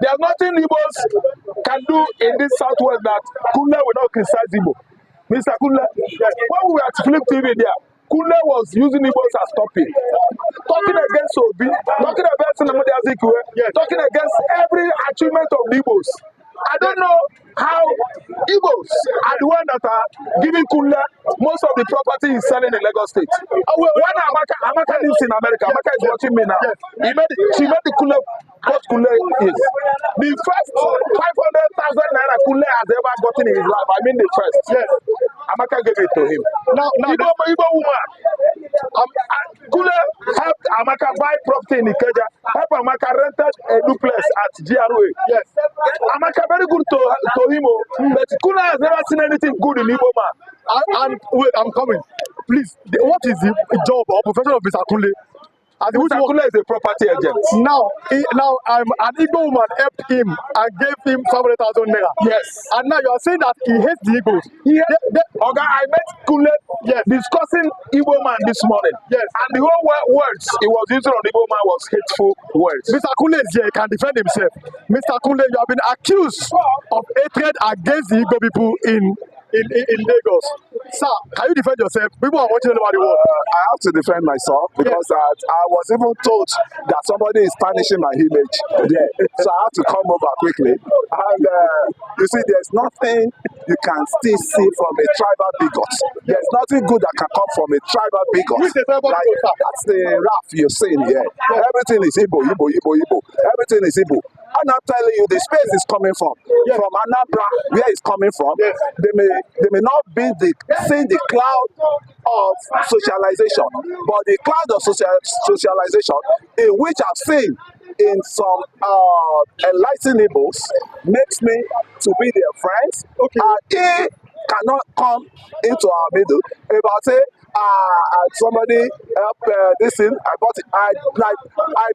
There's nothing Igbos can do in this southwest that Kunle will not criticize Igbo. Mr. Kunle, when we were at Flip TV there, Kunle was using Igbos as topic. Talking against Obi, talking against Nnamdi Azikiwe, talking against every achievement of the Igbos. I don't know how Igbos are the one that are giving Kunle most of the property he's selling in Lagos State. When Amaka lives in America, Amaka is watching me now. She made the Kunle what Kunle is. The first 500,000 naira Kunle has ever gotten in his life. I mean the first. Yes. Amaka gave it to him. Now Igbo woman. Kunle helped Amaka buy property in Ikeja. Help Amaka rented a duplex at GRA. Yes. Amaka very good to him, but Kunle has never seen anything good in Igbo man. And wait, I'm coming. Please, what is the job or profession of Mr. Kunle? Mr. Kunle is a property agent. Now an Igbo woman helped him and gave him 700,000 naira. Yes. And now you are saying that he hates the Igbos. Okay, I met Kunle discussing Igbo man this morning. Yes. And the whole words he was using on Igbo man was hateful words. Mr. Kunle is here, he can defend himself. Mr. Kunle, you have been accused of hatred against the Igbo people in Lagos. Sir, can you defend yourself? People are watching all over the world. I have to defend myself because I was even told that somebody is tarnishing my image there. So I have to come over quickly. And you see, there's nothing you can still see from a tribal bigot. There's nothing good that can come from a tribal bigot. That's the rap you're seeing here. Everything is Igbo, Igbo, Igbo, Igbo. Everything is Igbo. And I'm telling you, the space is coming from Anambra, where it's coming from. They may not be seeing the cloud of socialization, but the cloud of socialization in which I've seen in some enlightened Igbos makes me to be their friends. Okay. And he cannot come into our middle. If I say somebody help this thing, I bought it. I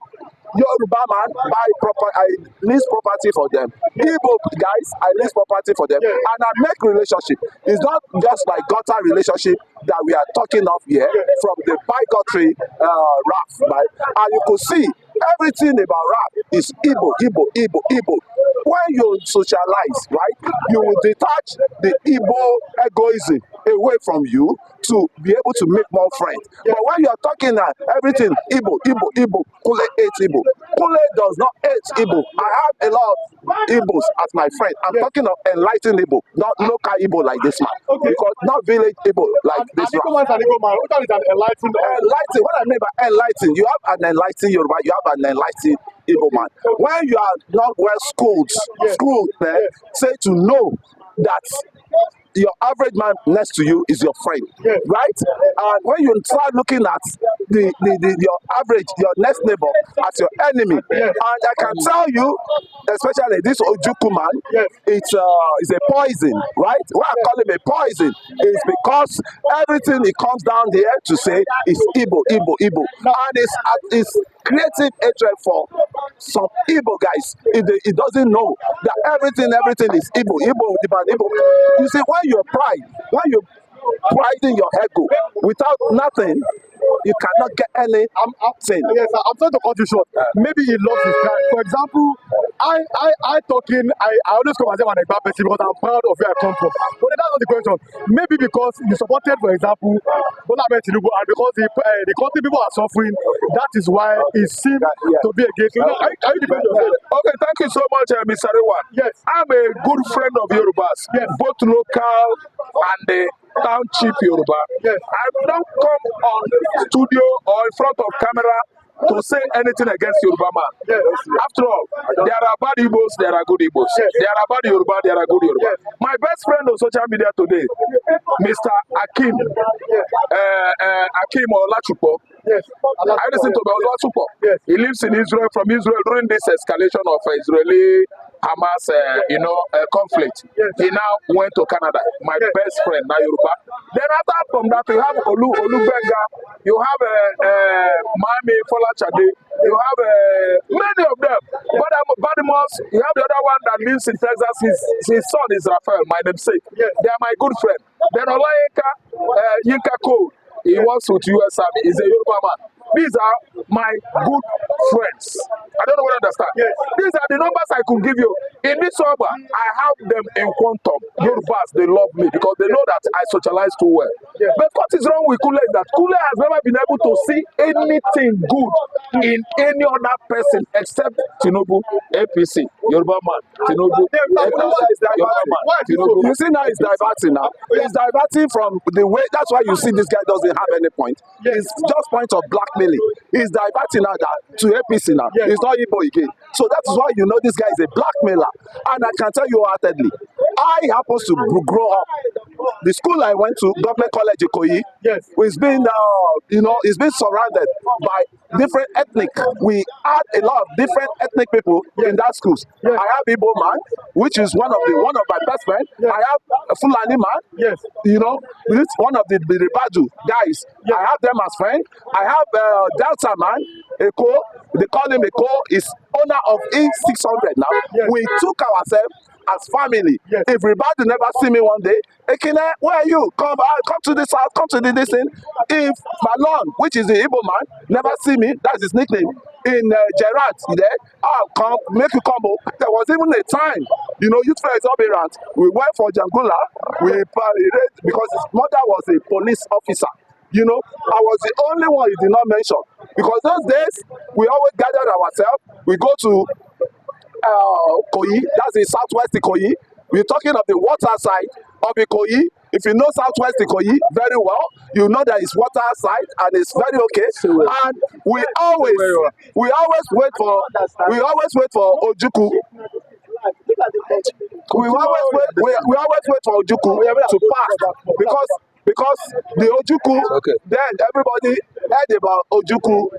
Yoruba man buy property, I lease property for them. Igbo guys, I lease property for them, and I make relationship. It's not just like gutter relationship that we are talking of here from the bigotry rap, right? And you could see everything about rap is Igbo, Igbo, Igbo, Igbo. When you socialize, right, you will detach the Igbo egoism away from you to be able to make more friends. But when you are talking everything Igbo, Igbo, Igbo, Kule hates Igbo. Kule does not hate Igbo. I have a lot of Igbos as my friend. I'm talking of enlightened Igbo, not local Igbo like this man. Okay. Because not village Igbo like this man. What is enlightened? Enlightened. What I mean by enlightened, you have an enlightened Yoruba, you have an enlightened Igbo man. When you are not well schooled, say to know that your average man next to you is your friend, right? And when you start looking at your average, your next neighbor as your enemy, and I can tell you, especially this Ojuku man, it's a poison, right? Why I call him a poison is because everything he comes down there to say is Igbo, Igbo, Igbo, and it's creative hatred for some Igbo guys. It doesn't know that everything is Igbo, Igbo, Igbo. You see, when you pride in your ego without nothing, you cannot get anything. Yes, I'm trying to cut you short. Maybe he loves his pride. For example, I always come and say I'm an Igbo person because I'm proud of where I come from. But that's not the question. Maybe because you supported, for example, Tinubu, and because the country people are suffering, that is why it seems to be against you. Are you defend yourself? Okay, thank you so much, Mr. Rewan. Yes. I'm a good friend of Yorubas, both local and the township Yoruba. Yes. I don't come on studio or in front of camera to say anything against Yoruba man. Yes. After all, there are bad Igbos, there are good Igbos. Yes. There are bad Yoruba, there are good Yoruba. Yes. My best friend on social media today, Mr. Akim, Akim Olachupo. Yes. I listen to Olachupo. Yes. He lives in Israel, from Israel during this escalation of Israeli Hamas, conflict. Yes. He now went to Canada. My best friend, now Yoruba. Then after from that, you have Olubenga, you have Mami Folachade, you have many of them. But Badimos, you have the other one that lives in Texas. His son is Raphael, my namesake. Yes. They are my good friend. Then Olayeka, Yinka Cole, he works with US Army. He's a Yoruba man. These are my good friends. I don't know what you understand. Yes. These are the numbers I could give you. In this Osoba, I have them in quantum. Yorubas, they love me because they know that I socialize too well. Yes. But what is wrong with Kule is that Kule has never been able to see anything good in any other person except Tinubu, APC, Yoruba man, Tinubu, APC, Yoruba man, Tinubu. You see now it's diverting now. It's diverting from the way, that's why you see this guy doesn't have any point. It's just point of blackmailing. He's diverting now that to APC now. It's not Igbo again. So that is why you know this guy is a blackmailer. And I can tell you wholeheartedly, I happen to grow up. The school I went to, Government College Ikoyi, it's been, it's been surrounded by different ethnic. We had a lot of different ethnic people in that school. I have Igbo man, which is one of my best friends. I have a Fulani man, this one of the Badu guys. I have them as friends. I have Delta man, Eko. They call him Eko. Is owner of E600 now. We took ourselves as family. Everybody never see me one day. Ekene, where are you? Come to this house, come to this thing. If Malon, which is the Igbo man, never see me, that's his nickname. In Gerard, there, I'll come, make you combo. There was even a time, youth fair exuberant. We went for Jangula, we paraded because his mother was a police officer. I was the only one he did not mention. Because those days, we always gathered ourselves. We go to Ikoyi, that's in southwest Ikoyi. We're talking of the water side of Ikoyi. If you know southwest Ikoyi very well, you know that it's water side and it's very okay. And we always wait for Ojuku. We always wait for Ojuku to pass because the Ojuku, then everybody heard about Ojuku,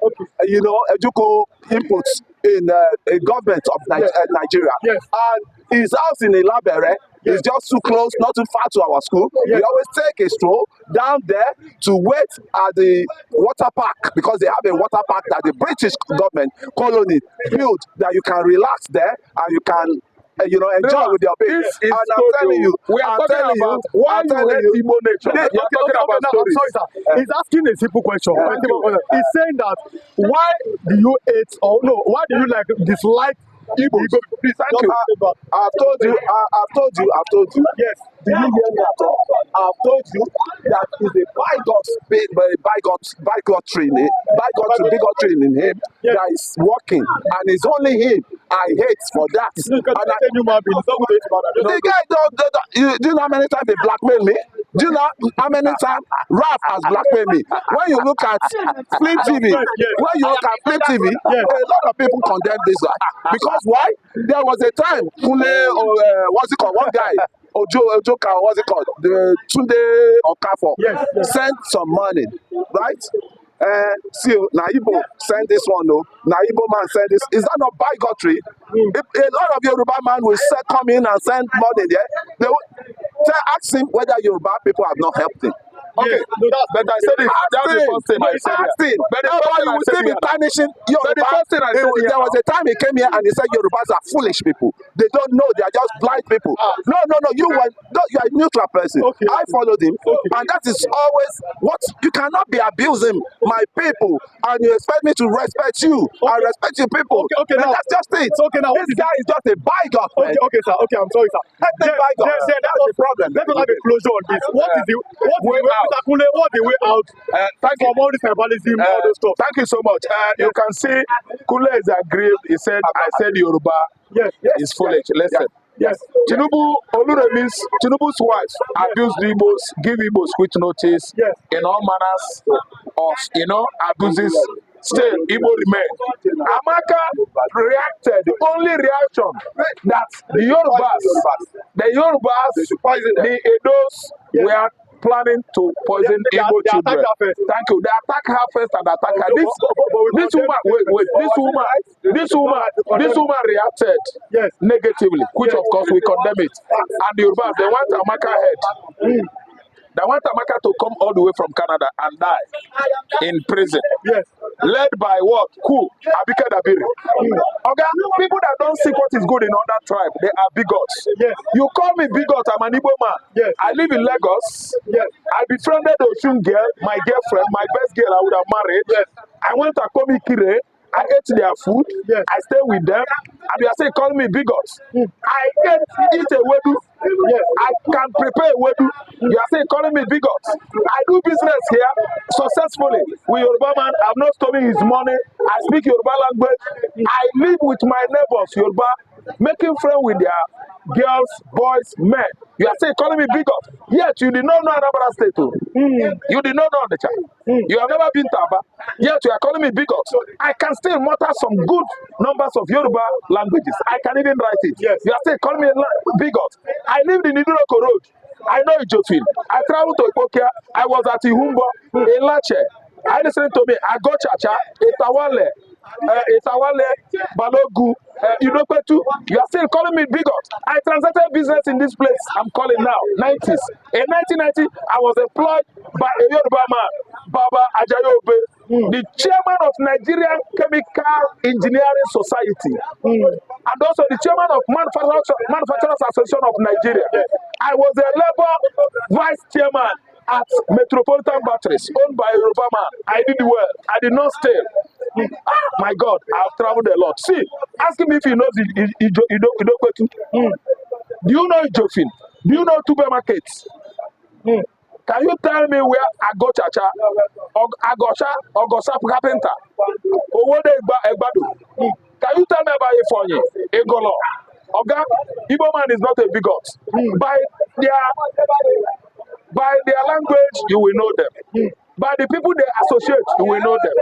Ojuku inputs in a government of Nigeria. And his house in Ilabere is just too close, not too far to our school. We always take a stroll down there to wait at the water park because they have a water park that the British government colony built that you can relax there and you can enjoy with your baby. And I'm telling you, we are talking about why you hate Igbo nature. Sorry, sir. He's asking a simple question. He's saying that why do you hate why do you dislike Igbos? Thank you. I've told you. Yes. Did you hear me at all? I've told you that is a bigotry in him that is working, and it's only him I hate for that. The guy, do you know how many times they blackmail me? Do you know how many times Rap has blackmailed me? When you look at Flint TV, a lot of people condemn this guy. Because why? There was a time, what's it called? One guy, Ojoka, what's it called? The Tunde Okafo sent some money, right? See, Naibo send this one, no. Naibo man send this. Is that not bigotry? If a lot of Yoruba man will come in and send money there, they will ask him whether Yoruba people have not helped him. Okay, but I said that's the first thing I said. But you will still be tarnishing Yoruba. There was a time he came here and he said Yorubas are foolish people. They don't know, they are just blind people. No, you are a neutral person. I followed him, and that is always what you cannot be abusing my people, and you expect me to respect you and respect your people. Now that's just it. This guy is just a bygone. Okay, sir. Okay, I'm sorry, sir. That's the problem. Let us have a closure on this. What is the way out from all this tribalism, all those stuff? Thank you so much. You can see Kule is aggrieved. He said, I said Yoruba is foolish. Listen. Tinubu's wife abused Igbos, give Igbos quick notice in all manners of, abuses. Still, Igbo remain. Amaka reacted. The only reaction that the Yorubas, the Edos were planning to poison Igbo children. Thank you. They attack her first and attack her. This woman reacted negatively, which of course we condemn it. And the Yorubas, they want Amaka head. that want Amaka to come all the way from Canada and die in prison. Yes. Led by what? Who? Abike Dabiri. Okay, people that don't see what is good in other tribe, they are bigots. Yes. You call me bigot, I'm an Igbo man. Yes. I live in Lagos. Yes. I befriended Oshun girl, my girlfriend, my best girl I would have married. Yes. I went to Akomi Kire. I ate their food. Yes. I stay with them. And they are saying, call me bigots. I can eat a wedu. Yes. I can prepare a wedu. You are saying, calling me bigots. I do business here successfully with Yoruba man. I'm not stealing his money. I speak Yoruba language. I live with my neighbors, Yoruba, making friends with their girls, boys, men. You are saying, calling me bigot. Yet you did not know Anambra State. You did not know the child. You have never been to Aba. Yet you are calling me bigot. I can still mutter some good numbers of Yoruba languages. I can even write it. Yes. You are still calling me bigot. I lived in Iduroko Road. I know Ijofin. I traveled to Ipokia. I was at Ihumbo, in Lache. I listened to me. I got Chacha, Itawale, Balogu, Idopetu. You are still calling me bigot. I transacted business in this place. I'm calling now. 90s. In 1990, I was employed by a Yoruba man, Baba Ajayobe, the chairman of Nigerian Chemical Engineering Society, and also the chairman of Manufacturers Association of Nigeria. I was a labor vice chairman at Metropolitan Batteries, owned by a Yoruba man. I did well. I did not steal. My God, I've traveled a lot. See, ask him if he knows Idokwetu. Do you know Ijofin? Do you know Tube Markets? Can you tell me where Agochacha, Agosha, Ogosa Carpenter, Owode Egbadu? Can you tell me about Ifonye, Egolo? Oga, Igbo man is not a bigot. By their language, you will know them. By the people they associate, you will know them.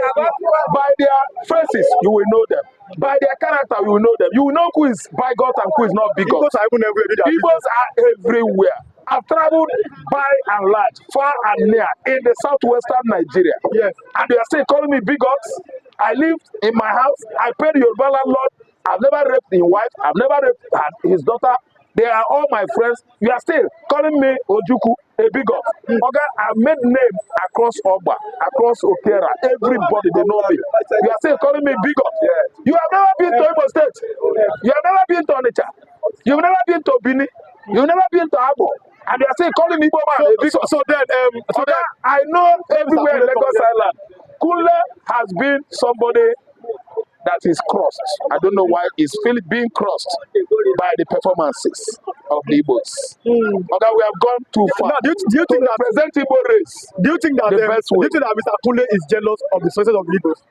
By their faces, you will know them. By their character, you will know them. You will know who is bigot and who is not bigot. Igbos are even everywhere. Igbos are everywhere. I've traveled by and large, far and near, in the southwestern Nigeria. Yes. And they are still calling me bigots. I lived in my house. I paid the Yoruba landlord. I've never raped his wife. I've never raped his daughter. They are all my friends. You are still calling me Ojuku, a bigot. Okay, I've made name across Oba, across Okera. Everybody, they know me. You are still calling me bigot. You have never been to Imo State. You have never been to Onitsha. You've never been to Bini. You've never been to Abo. And they are still calling me Igbo man. So then, I know everywhere in Lagos Island, Kule has been somebody that is crossed. I don't know why he's being crossed by the performances of the Igbos. Okay, we have gone too far. now, do you think that Represent Igbo race. do you think that The best way. do you think that Mr. Kule is jealous of the success of the Igbos?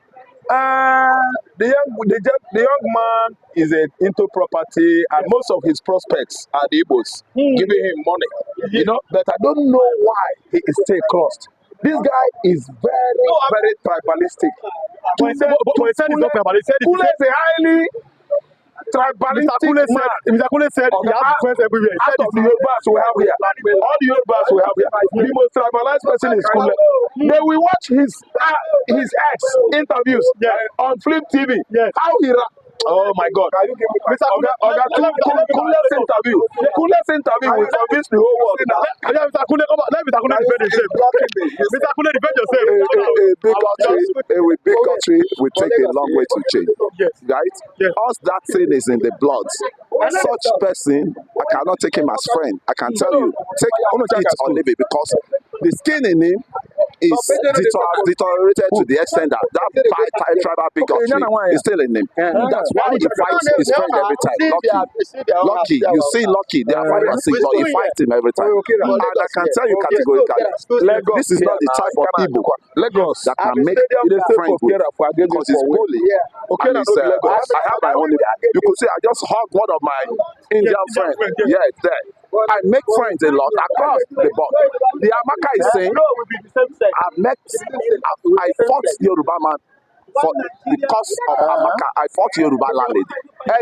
The young man is into property, and most of his prospects are the Igbos giving him money. You know, but I don't know why he is still crossed. This guy is very tribalistic. But he said it's not tribal. He said Kule is a highly tribalistic man. Mr. Kule said he has friends everywhere. He Out said of the Yorubas we have here, all the Yorubas we have here, the most tribalized person is Kule. May we watch his ex interviews on Flip TV. How he oh my God! Kule's interview will convince the whole world. Mr. Kule, let Mr. Kule defend himself. Mr. Kule, defend yourself. With bigotry, we take a long way to change. Yes. Right? Yes. Once that thing is in the blood, such person, I cannot take him as friend. I can tell you, take it or leave it, because the skin in him is deteriorated to the extent that tribal bigotry is still in him. That's why he fights his friend every time. Lucky, you see Lucky, they are 5 or 6, but he fights him every time. And I can tell you categorically, this is not the type of Igbo that can make friends with, because he's bully. And it's, I have my own. You could see I just hugged one of my Indian friends. Yeah, it's there. I make friends a lot across the board. The Amaka is saying, I fought Yoruba man for the cause of Amaka. I fought Yoruba landlady.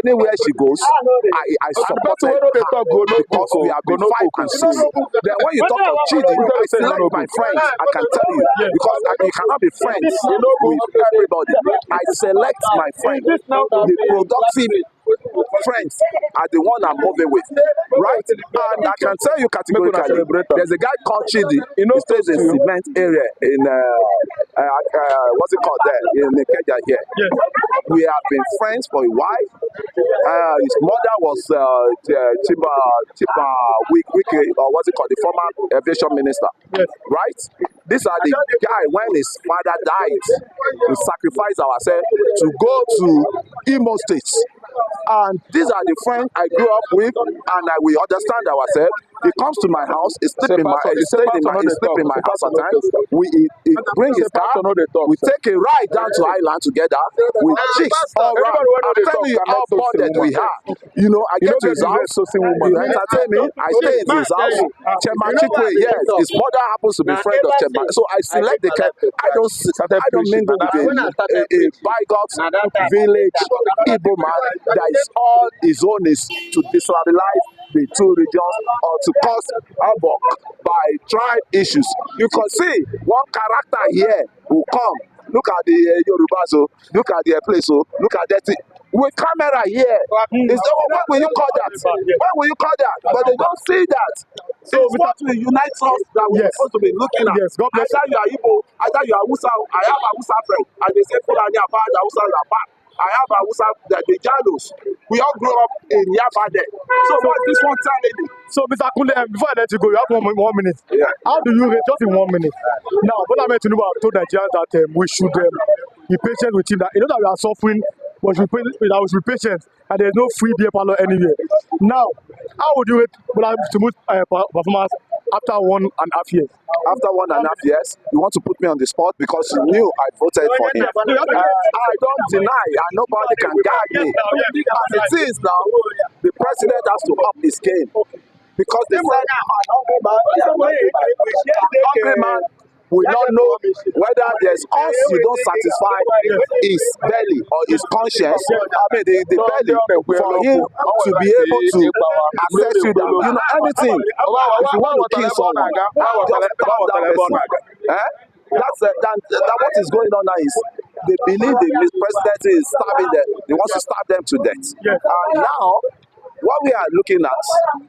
Anywhere she goes, I support her because we have been 5 and 6. Then when you talk of cheating, I select my friends. I can tell you, because you cannot be friends with everybody. I select my friends, the productive friends are the one I'm moving with, right? And I can tell you categorically, there's a guy called Chidi. He stays in cement area in what's it called there in Kenya here. We have been friends for a while. His mother was Chiba Wike, or what's it called, the former aviation minister, right? These are the guy when his father died, we sacrificed ourselves to go to Imo State. And these are the friends I grew up with, and we understand ourselves. He comes to my house, he sleep in my house at times. He bring his car, we take a ride down to Island together with chicks all around. I'm telling you how bonded we are. You know, I get to his house, he entertain me, I stay in his house. Chema Chikwe, yes, his mother happens to be friend of Chema. So I select the camp. I don't mingle with a bigot village Igbo man that is all his own is to destabilize the two regions or to cause havoc by tribe issues. You can see one character here will come. Look at the Yorubas, look at their place, look at that. With camera here, what will you call that? What will you call that? But they don't see that. So it's what will unite us that we're supposed to be looking at. Either you are Igbo, either you are Hausa. I have a Hausa friend, and they say Fulani are bad, Hausa are bad. I have a Hausa, the Jalos. We all grew up in Yabade. So what this one telling me? So, Mr. Kunle, before I let you go, you have 1 minute. Yeah. How do you rate, just in 1 minute? Now, Bola Tinubu have told Nigerians that we should be patient with him. That you know that we are suffering, but we should be patient, and there is no free beer parlor anywhere. Now, how would you rate Bola Tinubu's performance after 1.5 years? After 1.5 years, you want to put me on the spot because you knew I voted for him. I don't deny, and nobody can guard me. As it is now, the president has to up his game because they said an hungry man will not know whether there's us you don't satisfy his belly or his conscience. I mean, the belly for him to be able to assess you down. You know, anything. If you want to kill someone, just stab that person. That what is going on now is they believe the presidency is stabbing them. He wants to stab them to death. And now, what we are looking at,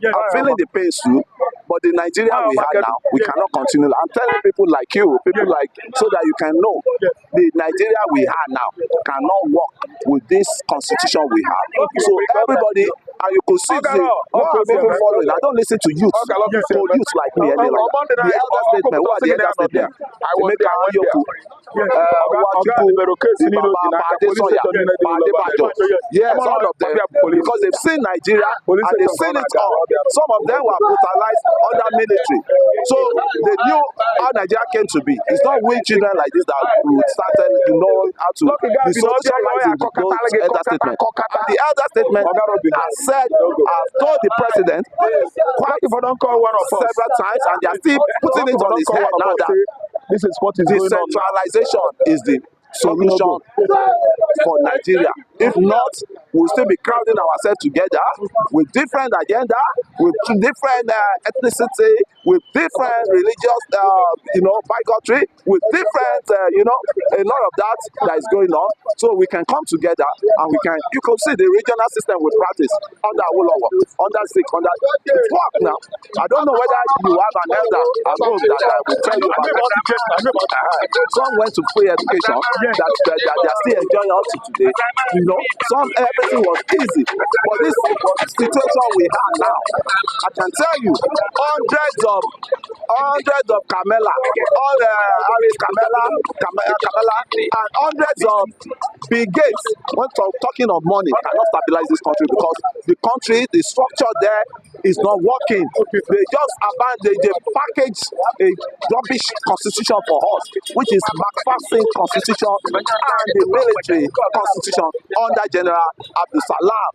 I'm feeling the pain too, but the Nigeria we have now, we cannot continue. I'm telling people like you, so that you can know, the Nigeria we have now cannot work with this constitution we have. So everybody, and you could see what I'm even following. I don't listen to youth, youth like me, any like that. The elder statement, who are the elder statement? I will make Amoyoku. Yes, all of them, because they've seen Nigeria and they've seen it all. Some of them were brutalized under military, so they knew how Nigeria came to be. It's not we children like this that started, how to be socializing with those elder statement. And the elder statement has said, I've told the president quite several times, and they are still putting it on his head now that this is what is decentralization is the solution for Nigeria. If not, we'll still be crowding ourselves together with different agenda, with different ethnicity, with different religious, bigotry, with different, a lot of that is going on. So we can come together and you can see the regional system we practice under Awolowo, under Zik, it's work now. I don't know whether you have an elder above that will tell you about that. Some went to free education that they are still enjoying up to today. Some everything was easy, but this situation we have now, I can tell you, hundreds of Camela, all Harris Camela, and hundreds of Bill Gates, when talking of money, cannot stabilize this country because the structure there is not working. They just abandon, they package a rubbish constitution for us, which is McPherson constitution and the military constitution under General Abdul Salam.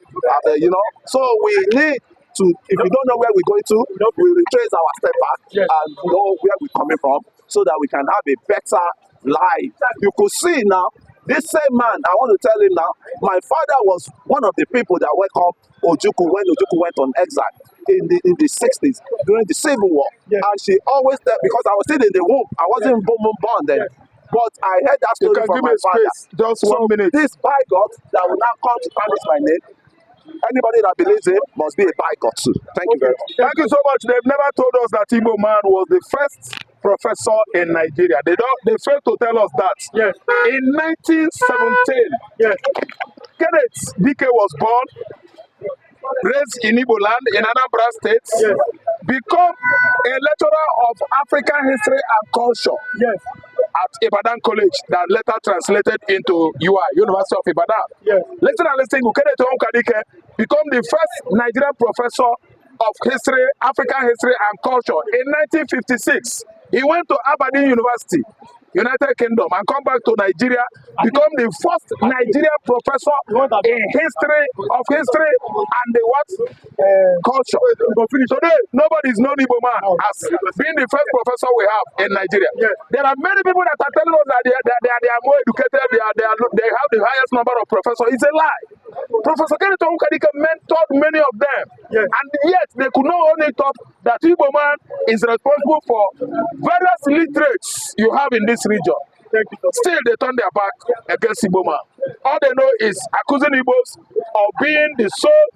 So we need to, if we don't know where we're going to, we retrace our step back and know where we're coming from so that we can have a better life. You could see now, this same man, I want to tell him now, my father was one of the people that welcomed Ojukwu when Ojukwu went on exile in the 60s during the Civil War. And she always said, because I was still in the womb, I wasn't born then. But I heard that story from my father. Just 1 minute. This bigot that will now come to tarnish my name, Anybody that believes it must be a bigot too. Thank you very much. Thank you so much. They've never told us that Igbo man was the first professor in Nigeria. They failed to tell us that. Yes. In 1917, Yes. Kenneth Dike was born, raised in Igbo land in Anambra State, Yes. become a lecturer of African history and culture. Yes. At Ibadan College, that later translated into UI, University of Ibadan. Yes. Listen and listen, Kenneth Dike become the first Nigerian professor of history, African history and culture in 1956. He went to Aberdeen University, United Kingdom, and come back to Nigeria, become the first Nigerian professor in history and the what? Culture. Today, nobody is known Igbo man as being the first professor we have in Nigeria. Yes. There are many people that are telling us that they are more educated, they have the highest number of professors. It's a lie. Professor Kenneth Dike mentored many of them, yes. and yet they could not only talk that Igbo man is responsible for various literates you have in this region. Still, they turn their back against Igbo man. All they know is accusing Igbos of being the sole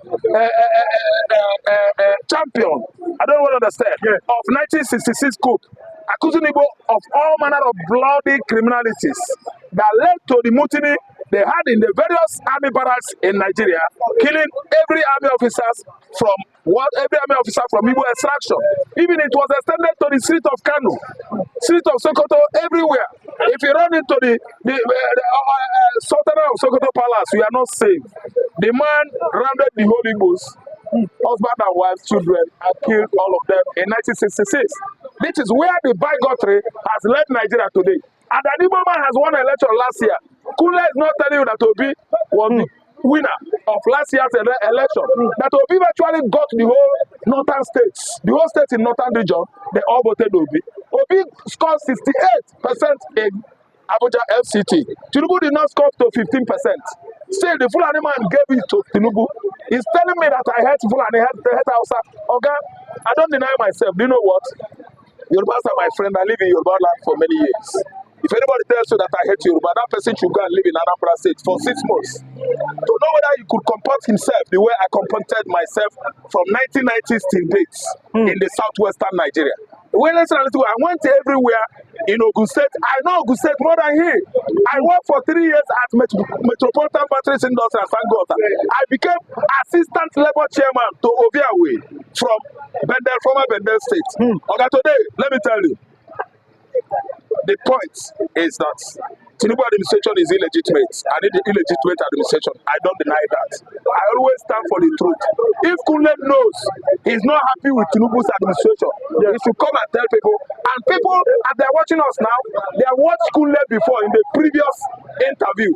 champion. I don't want to understand. Yes. Of 1966 coup, accusing Igbo of all manner of bloody criminalities that led to the mutiny they had in the various army barracks in Nigeria, killing every army officer from Igbo extraction. Even it was extended to the street of Kano, street of Sokoto, everywhere. If you run into the Sultan of Sokoto Palace, you are not safe. The man rounded the whole Igbos, husband and wife, children, and killed all of them in 1966. This is where the bigotry has led Nigeria today. And an Igbo man has won an election last year. Kule is not telling you that Obi was the winner of last year's election. That Obi actually got the whole northern states, the whole state in northern region, they all voted Obi. Obi scored 68% in Abuja FCT. Tinubu did not score to 15%. Still, the Fulani man gave it to Tinubu. He's telling me that I hate Fulani, I hate Hausa. Okay, I don't deny myself. Do you know what? Yorubas are my friend. I live in Yoruba land for many years. If anybody tells you that I hate Yoruba, that person should go and live in Anambra State for 6 months to know whether he could comport himself the way I comported myself from 1990s till dates in the southwestern Nigeria. When I went everywhere in Ogun State. I know Ogun State more than he. I worked for 3 years at Metropolitan Batteries Industry and Sangota. I became assistant labor chairman to Oviawe from former Bendel State. Okay, today, let me tell you. The point is that Tinubu administration is illegitimate and illegitimate administration. I don't deny that. I always stand for the truth. If Kunle knows he's not happy with Tinubu's administration, he should come and tell people. And people, as they're watching us now, they have watched Kunle before in the previous interview.